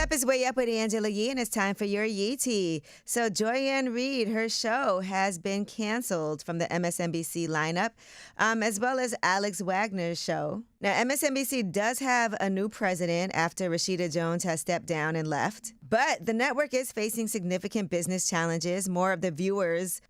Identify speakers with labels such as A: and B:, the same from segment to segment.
A: up? It's Way Up with Angela Yee, and it's time for your Yee Tea. So Joy-Ann Reid, her show has been canceled from the MSNBC lineup, as well as Alex Wagner's show. Now, MSNBC does have a new president after Rashida Jones has stepped down and left. But the network is facing significant business challenges. More of their viewers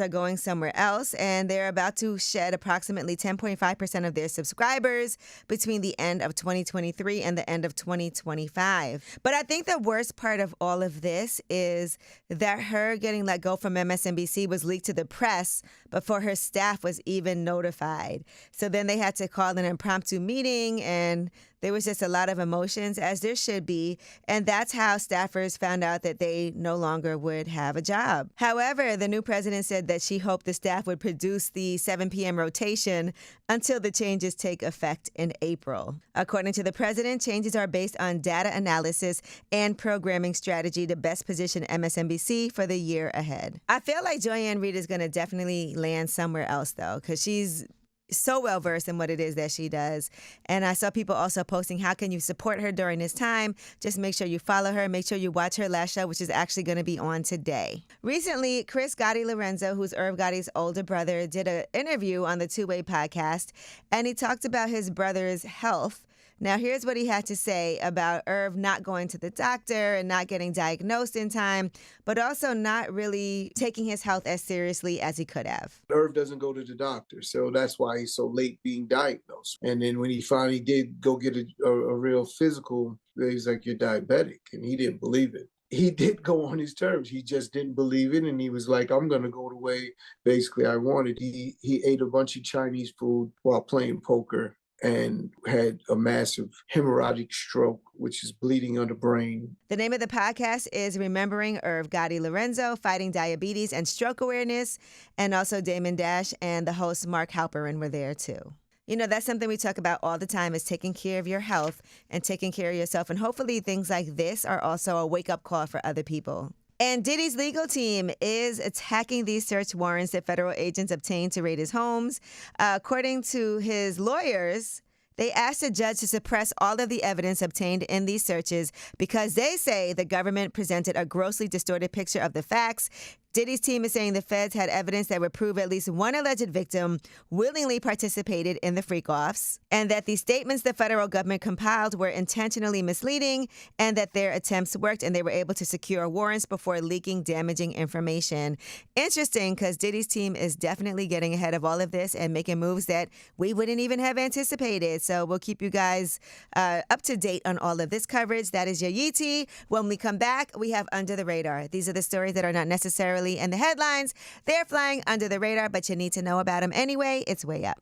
A: are going somewhere else, and they're about to shed approximately 10.5% of their subscribers between the end of 2023 and the end of 2025. But I think the worst part of all of this is that her getting let go from MSNBC was leaked to the press before her staff was even notified. So then they had to call an impromptu meeting, and there was just a lot of emotions, as there should be, and that's how staffers found out that they no longer would have a job. However, the new president said that she hoped the staff would produce the 7 p.m. rotation until the changes take effect in April. According to the president, changes are based on data analysis and programming strategy to best position MSNBC for the year ahead. I feel like Joy-Ann Reid is going to definitely land somewhere else, though, because she's so well-versed in what it is that she does. And I saw people also posting, how can you support her during this time? Just make sure you follow her. Make sure you watch her last show, which is actually going to be on today. Recently, Gotti Lorenzo, who's Irv Gotti's older brother, did an interview on the Two-Way podcast, and he talked about his brother's health. Now, here's what he had to say about Irv not going to the doctor and not getting diagnosed in time, but also not really taking his health as seriously as he could have.
B: Irv doesn't go to the doctor, so that's why he's so late being diagnosed. And then when he finally did go get a real physical, he's like, you're diabetic, and he didn't believe it. He did go on his terms. He just didn't believe it, and he was like, I'm going to go the way, basically, I wanted. He ate a bunch of Chinese food while playing poker and had a massive hemorrhagic stroke, which is bleeding on the brain.
A: The name of the podcast is Remembering Irv Gotti Lorenzo, Fighting Diabetes and Stroke Awareness. And also Damon Dash and the host Mark Halperin were there too. You know, that's something we talk about all the time, is taking care of your health and taking care of yourself. And hopefully things like this are also a wake-up call for other people. And Diddy's legal team is attacking these search warrants that federal agents obtained to raid his homes. According to his lawyers, they asked the judge to suppress all of the evidence obtained in these searches because they say the government presented a grossly distorted picture of the facts. Diddy's team is saying the feds had evidence that would prove at least one alleged victim willingly participated in the freak-offs, and that the statements the federal government compiled were intentionally misleading, and that their attempts worked and they were able to secure warrants before leaking damaging information. Interesting, because Diddy's team is definitely getting ahead of all of this and making moves that we wouldn't even have anticipated. So we'll keep you guys up to date on all of this coverage. That is your Yee Tea. When we come back, we have Under the Radar. These are the stories that are not necessarily in the headlines. They're flying under the radar, but you need to know about them anyway. It's Way Up.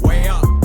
C: Way Up.